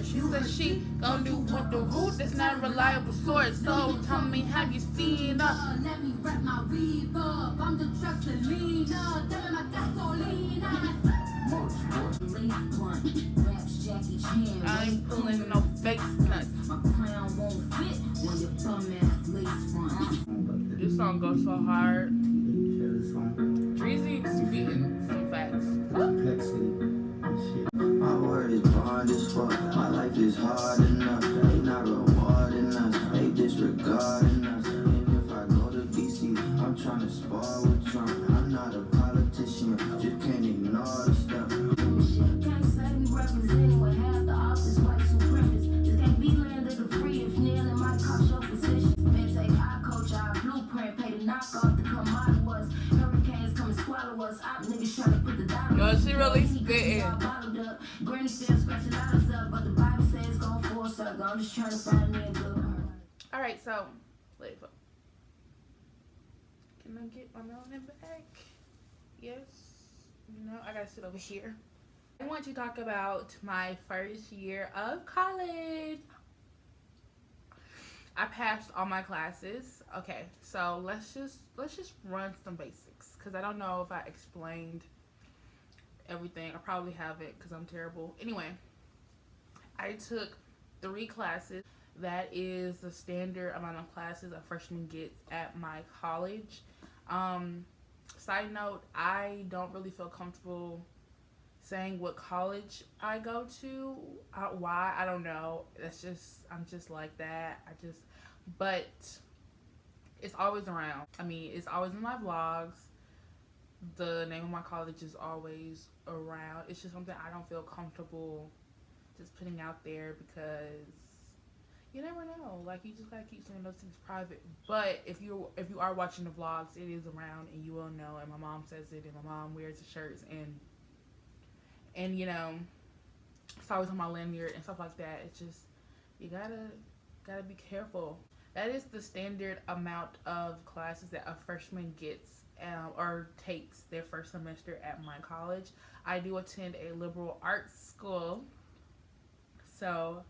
She said she gon' do what the root that's not a reliable source. So tell me, have you seen her? Let me wrap my weave up. I'm the Trustalina, telling my gasolina. I ain't pulling no face nuts. My crown won't fit when your bum ass lace front. This song goes so hard. Dreezy spitting some facts. My word is bond as fuck. My life is hard enough. They not rewarding us. They disregarding us. And if I go to DC, I'm trying to spar with Trump. I'm not a politician. Just can't ignore the stuff. Can't say we representing what half the office white supremacists. Just can't be landed the free if kneeling might cost your position. Man, take our coach, our blueprint, pay the knockoff to come out of us. Hurricanes come and swallow us. Op niggas trying to put the dollar. Yo, she really spitting. Granny still scratching out up, but the Bible says it's going full circle. I'm just trying to find me a good one. Alright, so wait. Can I get my melanin back? Yes. You know, I gotta sit over here. I want to talk about my first year of college. I passed all my classes. Okay, so let's just run some basics, because I don't know if I explained everything. I probably haven't, because I'm terrible. Anyway, I took 3 classes. That is the standard amount of classes a freshman gets at my college. Side note, I don't really feel comfortable saying what college I go to. Why? I don't know. I'm just like that. But it's always around. I mean, it's always in my vlogs. The name of my college is always around. It's just something I don't feel comfortable just putting out there, because you never know. Like, you just gotta keep some of those things private. But if you are watching the vlogs, it is around, and you will know. And my mom says it, and my mom wears the shirts, and you know, it's always on my lanyard and stuff like that. It's just, you gotta be careful. That is the standard amount of classes that a freshman gets or takes their first semester at my college. I do attend a liberal arts school, so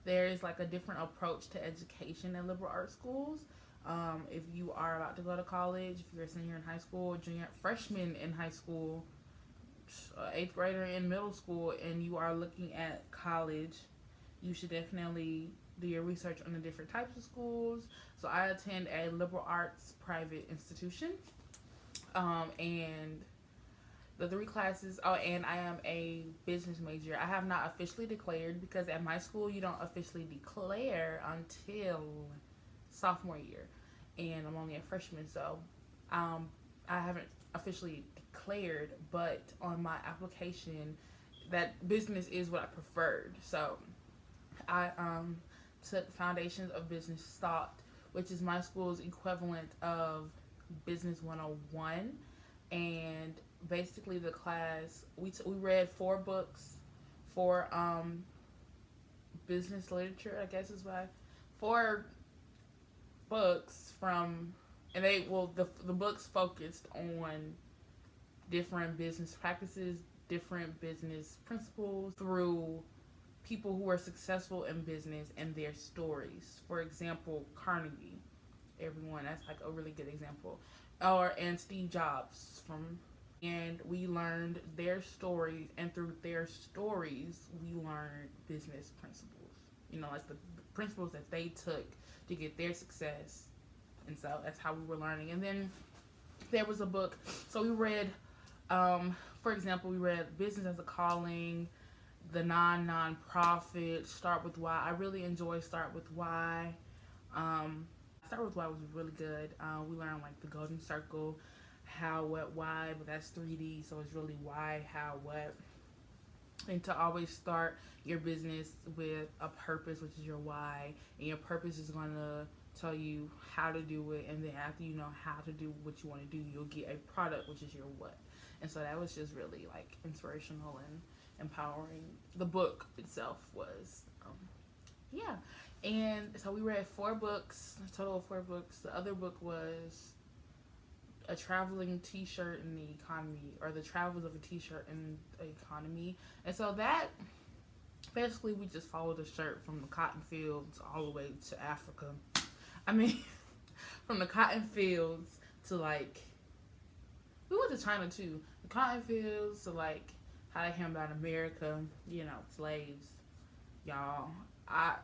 there's like a different approach to education in liberal arts schools. If you are about to go to college, if you're a senior in high school, junior, freshman in high school, 8th grader in middle school, and you are looking at college, you should definitely do your research on the different types of schools. So I attend a liberal arts private institution. And the 3 classes, and I am a business major. I have not officially declared, because at my school you don't officially declare until sophomore year, and I'm only a freshman, so I haven't officially declared, but on my application that business is what I preferred. So I took Foundations of Business Thought, which is my school's equivalent of Business 101, and basically the class, we read 4 books for business literature, I guess is why. 4 books from, and the books focused on different business practices, different business principles through people who were successful in business and their stories. For example, Carnegie. Everyone, that's like a really good example. And Steve Jobs and we learned their stories, and through their stories we learned business principles. You know, like the principles that they took to get their success. And so that's how we were learning. And then there was a book, so we read, for example, we read Business as a Calling, The Non-Profit, Start With Why. I really enjoy Start With Why. Start With Why was really good. We learned like the golden circle, how, what, why, but that's 3D, so it's really why, how, what. And to always start your business with a purpose, which is your why, and your purpose is going to tell you how to do it, and then after you know how to do what you want to do, you'll get a product, which is your what. And so that was just really like inspirational and empowering. The book itself was yeah. And so we read 4 books, a total of 4 books. The other book was A Traveling T-Shirt in the Economy, or The Travels of a T-Shirt in the Economy. And so that Basically, we just followed the shirt from the cotton fields all the way to Africa. I mean, from the cotton fields to like, we went to China too. The cotton fields to like how they came about America, you know, slaves. Y'all, I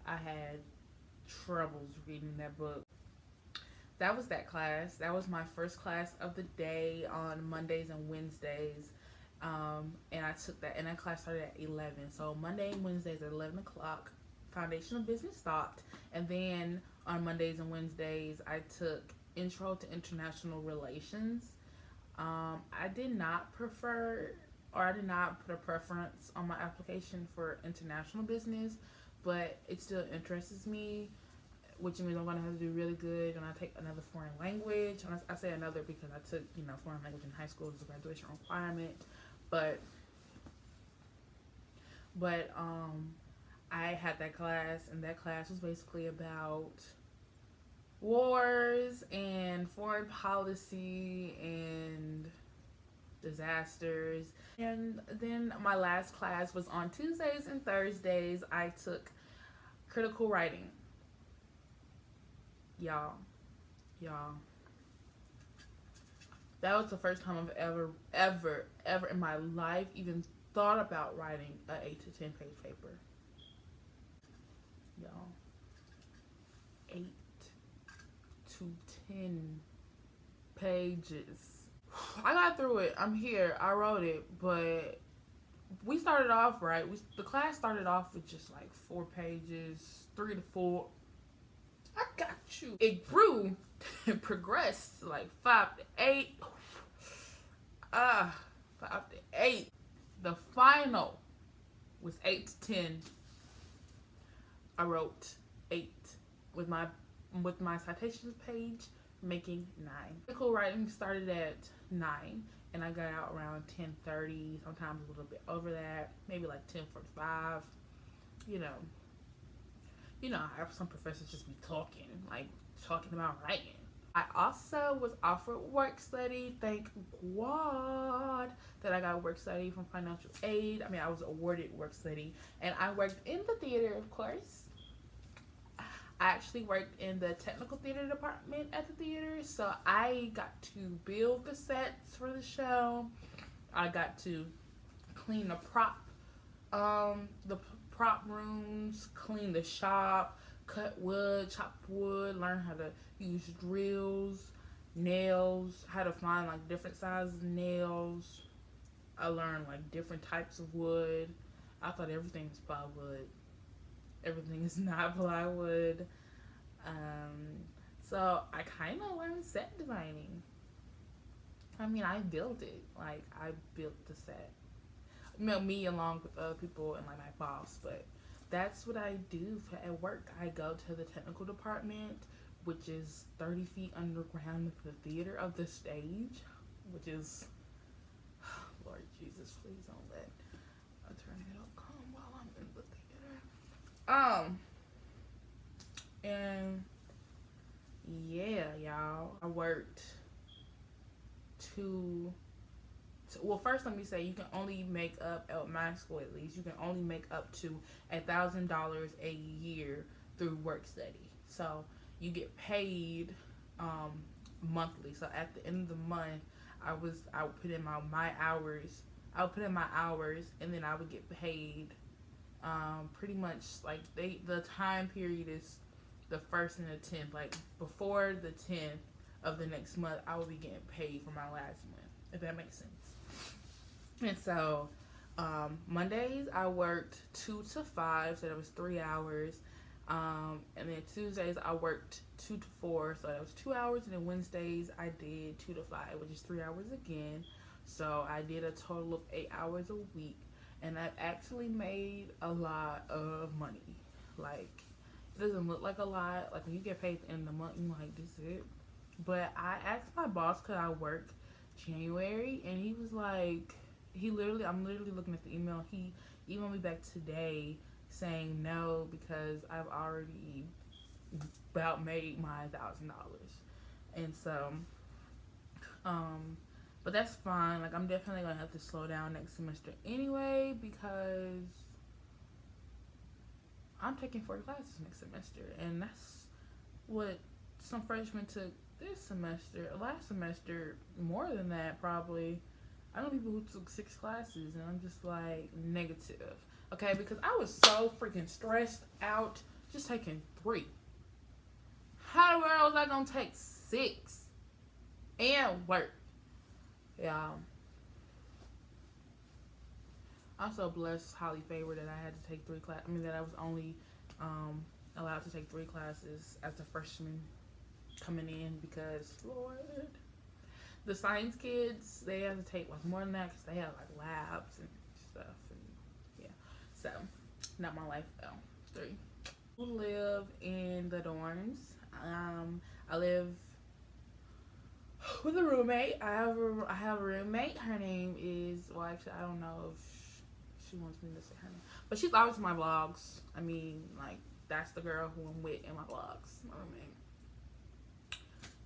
had troubles reading that book. That was that class. That was my first class of the day on Mondays and Wednesdays. And I took that, and that class started at 11. So Monday and Wednesdays at 11 o'clock, Foundation of Business stopped. And then on Mondays and Wednesdays, I took Intro to International Relations. I did not prefer, or I did not put a preference on my application for international business, but it still interests me, which means I'm going to have to do really good when I take another foreign language. And I say another because I took, you know, foreign language in high school as a graduation requirement. But I had that class, and that class was basically about wars and foreign policy and disasters. And then my last class was on Tuesdays and Thursdays. I took critical writing. Y'all, that was the first time I've ever in my life even thought about writing an 8 to 10 page paper. Y'all, 8 to 10 pages. I got through it. I'm here. I wrote it, but we started off right. The class started off with just like 4 pages, 3 to 4. I got you. It grew and progressed to like 5 to 8. 5 to 8. The final was 8 to 10. I wrote 8 with my citations page, making 9. Critical writing started at 9, and I got out around 10:30. Sometimes a little bit over that, maybe like 10:45. You know, I have some professors just be talking about writing. I also was offered work study. Thank God that I got work study from financial aid. I mean, I was awarded work study, and I worked in the theater, of course. I actually worked in the technical theater department at the theater, so I got to build the sets for the show. I got to clean the prop rooms, clean the shop, cut wood, chop wood, learn how to use drills, nails, how to find like different sizes of nails. I learned like different types of wood. I thought everything was plywood. Everything is not plywood. So I kind of learned set designing. I mean, I built it. Like, I built the set. Me along with other people and like my boss, but that's what I do at work. I go to the technical department, which is 30 feet underground with the theater of the stage, which is, Lord Jesus, please don't let a tornado come while I'm in the theater. And yeah, y'all, I worked well, first let me say, you can only make up, at my school at least, you can only make up to $1,000 a year through work study. So you get paid monthly. So at the end of the month, I would put in my hours. I would put in my hours, and then I would get paid. Pretty much like the time period is the 1st and the 10th. Like before the 10th of the next month, I will be getting paid for my last month, if that makes sense. And so Mondays I worked 2 to 5, so that was 3 hours. And then Tuesdays I worked 2 to 4, so that was 2 hours. And then Wednesdays I did 2 to 5, which is 3 hours again. So I did a total of 8 hours a week, and I actually made a lot of money. Like, it doesn't look like a lot. Like when you get paid at the end of the month, you're like, this is it. But I asked my boss, could I work January? And he was like, I'm literally looking at the email. He emailed me back today saying no, because I've already about made my $1,000. And so, But that's fine. Like, I'm definitely gonna have to slow down next semester anyway, because I'm taking 4 classes next semester, and that's what some freshmen took this semester. Last semester, more than that probably. I know people who took 6 classes, and I'm just like, negative. Okay, because I was so freaking stressed out just taking 3. How the world was I gonna take 6 and work? Yeah. I'm so blessed, highly favored, that I had to take 3 classes. I mean, that I was only allowed to take 3 classes as a freshman coming in, because, Lord, the science kids, they have to take like more than that, because they have like labs and stuff, and yeah. So, not my life though. 3. I live in the dorms. I live with a roommate. I have a roommate. Her name is, well, actually, I don't know if she wants me to say her name, but she's always in my vlogs. I mean, like, that's the girl who I'm with in my vlogs, my roommate.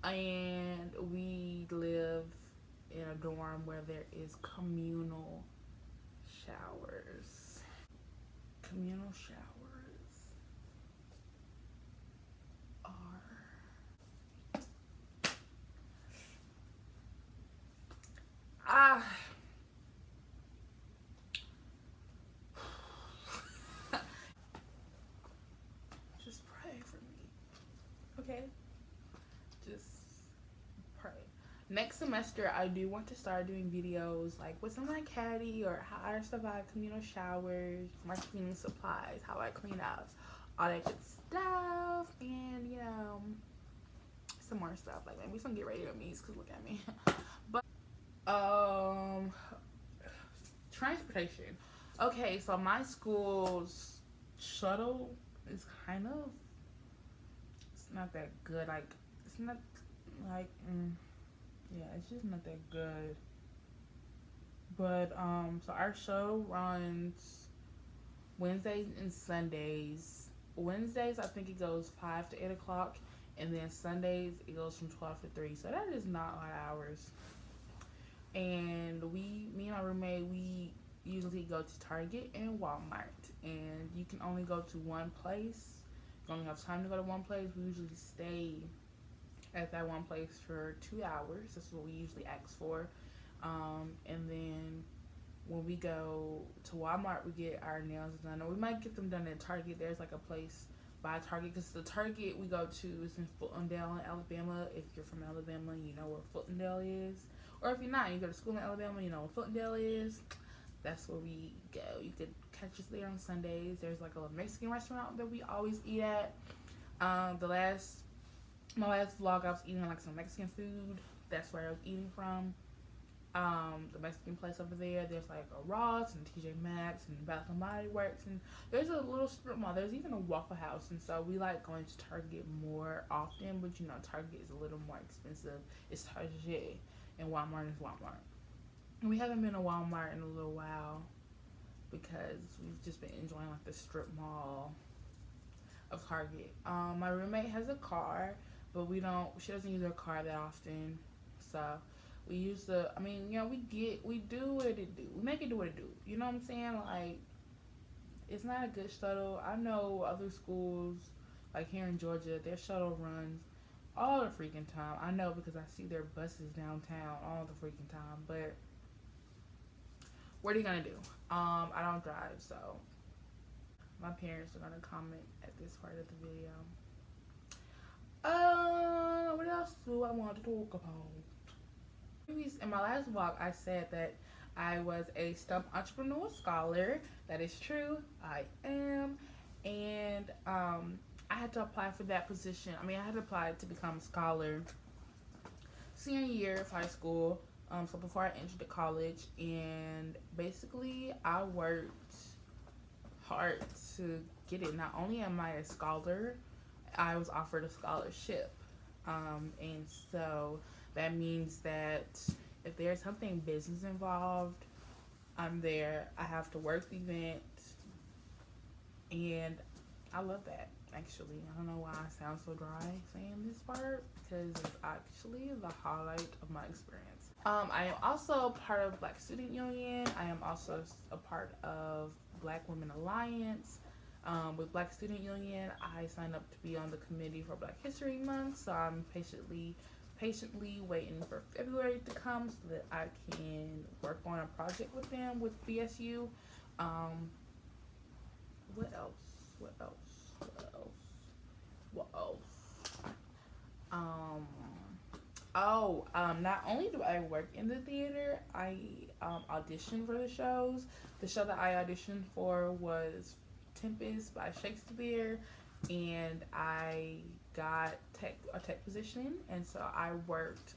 And we live in a dorm where there is communal showers. Communal showers are just pray for me, okay? Just pray. Next semester, I do want to start doing videos like what's in my caddy, or how I survive communal showers, my cleaning supplies, how I clean up, all that good stuff, and you know, some more stuff, like maybe some get ready with me's, because look at me. But transportation. Okay, so my school's shuttle is kind of, it's not that good. Like, it's not like yeah, it's just not that good. But so our show runs Wednesdays and Sundays. Wednesdays, I think it goes 5 to 8 o'clock, and then Sundays it goes from 12 to 3. So that is not a lot of hours. And me and my roommate, we usually go to Target and Walmart, and you can only go to one place. You only have time to go to one place. We usually stay at that one place for 2 hours. That's what we usually ask for. And then when we go to Walmart, we get our nails done, or we might get them done at Target. There's like a place by Target, because the Target we go to is in Fultondale, Alabama. If you're from Alabama, you know where Fultondale is. Or if you're not, you go to school in Alabama, you know where Fultondale is. That's where we go. You could catch us there on Sundays. There's like a Mexican restaurant that we always eat at. My last vlog, I was eating like some Mexican food. That's where I was eating from. The Mexican place over there. There's like a Ross and TJ Maxx and Bath and Body Works, and there's a little strip mall. There's even a Waffle House, and so we like going to Target more often. But you know, Target is a little more expensive. It's Target, and Walmart is Walmart. And we haven't been to Walmart in a little while because we've just been enjoying like the strip mall of Target. My roommate has a car, but she doesn't use her car that often, so we use we do what it do. We make it do what it do. You know what I'm saying? Like, it's not a good shuttle. I know other schools, like here in Georgia, their shuttle runs all the freaking time. I know because I see their buses downtown all the freaking time, but what are you gonna do? I don't drive, so my parents are gonna comment at this part of the video. What else do I want to talk about? In my last vlog, I said that I was a STEM entrepreneur scholar. That is true. I am. And I had to apply for that position. I had to apply to become a scholar senior year of high school. So before I entered the college, and basically I worked hard to get it. Not only am I a scholar, I was offered a scholarship. And so that means that if there's something business involved, I'm there. I have to work the event, and I love that, actually. I don't know why I sound so dry saying this part, because it's actually the highlight of my experience. I am also part of Black Student Union. I am also a part of Black Women Alliance. With Black Student Union, I signed up to be on the committee for Black History Month, so I'm patiently waiting for February to come so that I can work on a project with them with BSU. Um, what else? What else? What else? What else? Um, not only do I work in the theater, I audition for the shows. The show that I auditioned for was Tempest by Shakespeare, and I got a tech position, and so I worked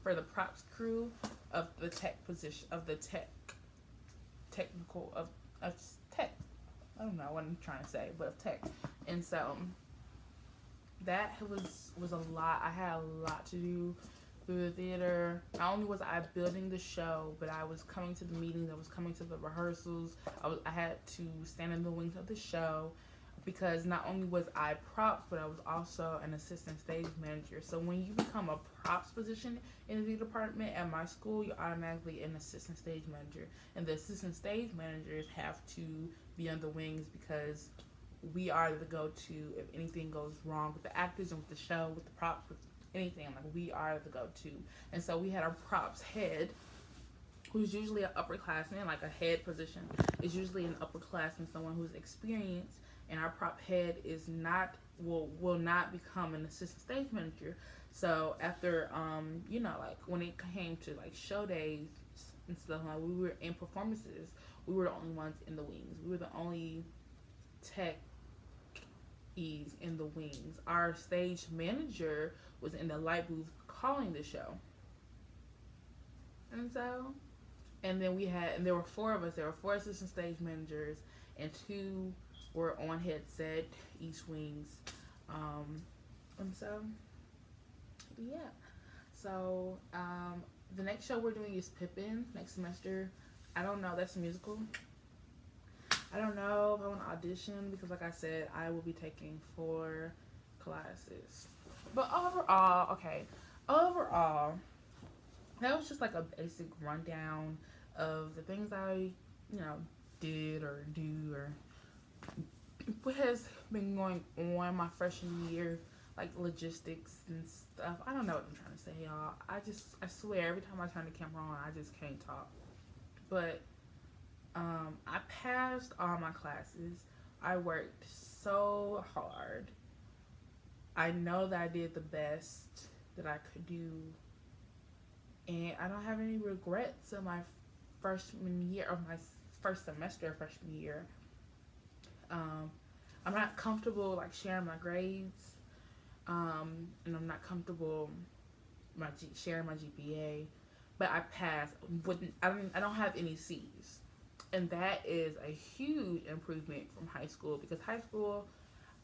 for the props crew of the tech position of the technical of tech. I don't know what I'm trying to say, but of tech, and so that was a lot. I had a lot to do through the theater. Not only was I building the show, but I was coming to the meetings. I was coming to the rehearsals. I had to stand in the wings of the show because not only was I props, but I was also an assistant stage manager. So when you become a props position in the theater department at my school, you're automatically an assistant stage manager, and the assistant stage managers have to be on the wings because we are the go-to if anything goes wrong with the actors and with the show, with the props, with anything. Like, we are the go-to. And so we had our props head, who's usually an upperclassman, like a head position is usually an upperclassman, someone who's experienced, and our prop head is not will not become an assistant stage manager. So after like when it came to like show days and stuff, like we were in performances, we were the only ones in the wings. We were the only tech ease in the wings. Our stage manager was in the light booth calling the show. And then there were four of us. There were four assistant stage managers, and two were on headset, East Wings. And so, yeah. So, the next show we're doing is Pippin next semester. I don't know. That's a musical. I don't know if I want to audition because, like I said, I will be taking 4 classes. But overall, that was just like a basic rundown of the things I, did or do or what has been going on my freshman year, like logistics and stuff. I don't know what I'm trying to say, y'all. I swear, every time I turn the camera on, I just can't talk. But I passed all my classes. I worked so hard. I know that I did the best that I could do, and I don't have any regrets of my freshman year, of my first semester of freshman year. I'm not comfortable like sharing my grades, and I'm not comfortable sharing my GPA, but I passed. I don't have any C's, and that is a huge improvement from high school, because high school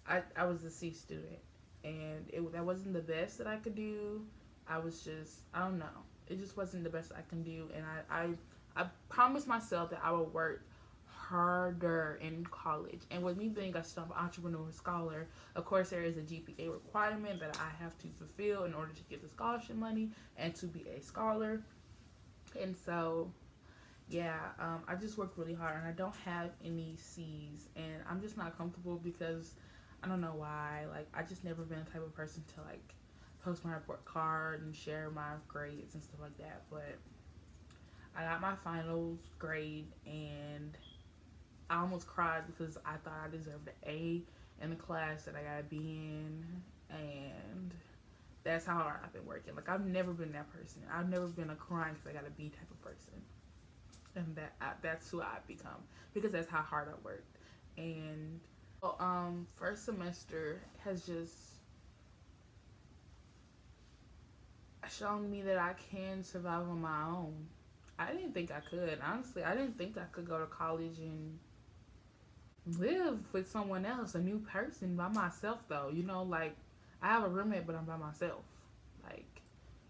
I was a C student, and that wasn't the best that I could do. I don't know. It just wasn't the best I can do, and I promised myself that I would work harder in college. And with me being a entrepreneur scholar, of course there is a GPA requirement that I have to fulfill in order to get the scholarship money and to be a scholar. And so, yeah, I just worked really hard, and I don't have any C's, and I'm just not comfortable because I don't know why. Like, I just never been the type of person to like post my report card and share my grades and stuff like that. But I got my finals grade, and I almost cried because I thought I deserved an A in the class that I got a B in, and that's how hard I've been working. Like, I've never been that person. I've never been a crying because I got a B type of person, and that's who I've become because that's how hard I worked. And first semester has just shown me that I can survive on my own. I didn't think I could. Honestly, I didn't think I could go to college and live with someone else, a new person, by myself, though. Like, I have a roommate, but I'm by myself. Like,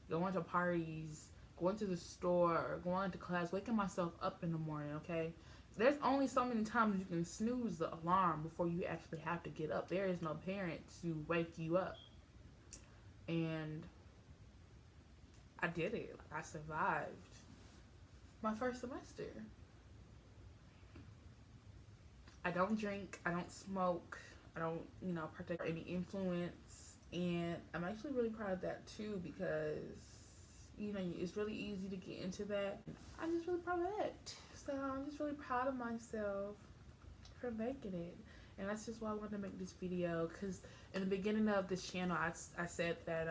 going to parties, going to the store, going to class, waking myself up in the morning, okay? There's only so many times you can snooze the alarm before you actually have to get up. There is no parent to wake you up. And I did it. Like, I survived my first semester. I don't drink, I don't smoke, I don't, partake in any influence, and I'm actually really proud of that too, because it's really easy to get into that. I'm just really proud of that. So I'm just really proud of myself for making it. And that's just why I wanted to make this video, because in the beginning of this channel, I said that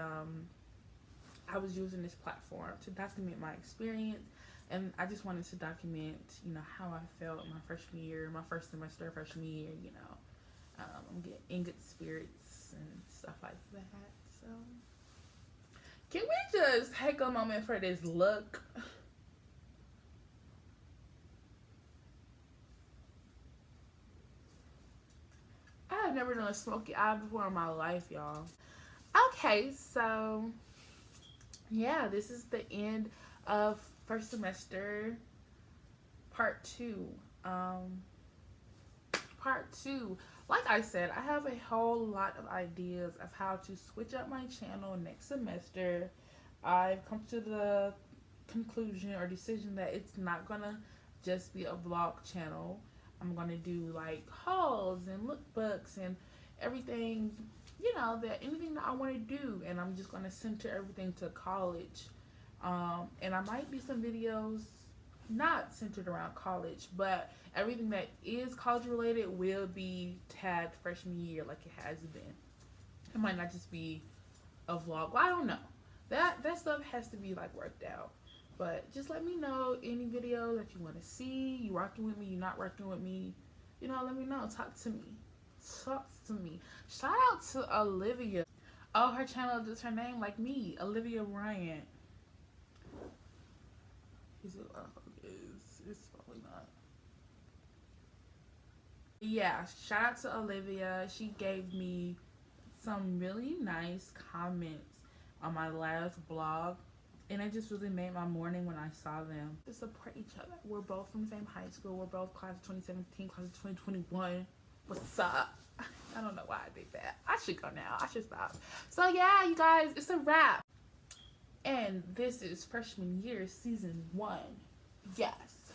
I was using this platform to document my experience, and I just wanted to document, how I felt my freshman year, my first semester freshman year, I'm getting in good spirits and stuff like that. So, can we just take a moment for this look? I have never done a smoky eye before in my life, y'all. Okay, so yeah, this is the end of first semester part 2. Part 2. Like I said, I have a whole lot of ideas of how to switch up my channel next semester. I've come to the conclusion or decision that it's not gonna just be a vlog channel. I'm gonna do like hauls and lookbooks and everything, that anything that I want to do, and I'm just gonna center everything to college. And I might do some videos not centered around college, but everything that is college related will be tagged freshman year like it has been. It might not just be a vlog. Well, I don't know. That stuff has to be like worked out. But just let me know any videos that you want to see. You rocking with me, you not rocking with me. Let me know. Talk to me. Talk to me. Shout out to Olivia. Oh, her channel is her name like me, Olivia Bryant. It's probably not. Yeah, shout out to Olivia. She gave me some really nice comments on my last vlog, and it just really made my morning when I saw them. To support each other. We're both from the same high school. We're both class of 2017, class of 2021. What's up? I don't know why I did that. I should go now. I should stop. So yeah, you guys, it's a wrap. And this is freshman year, season 1. Yes.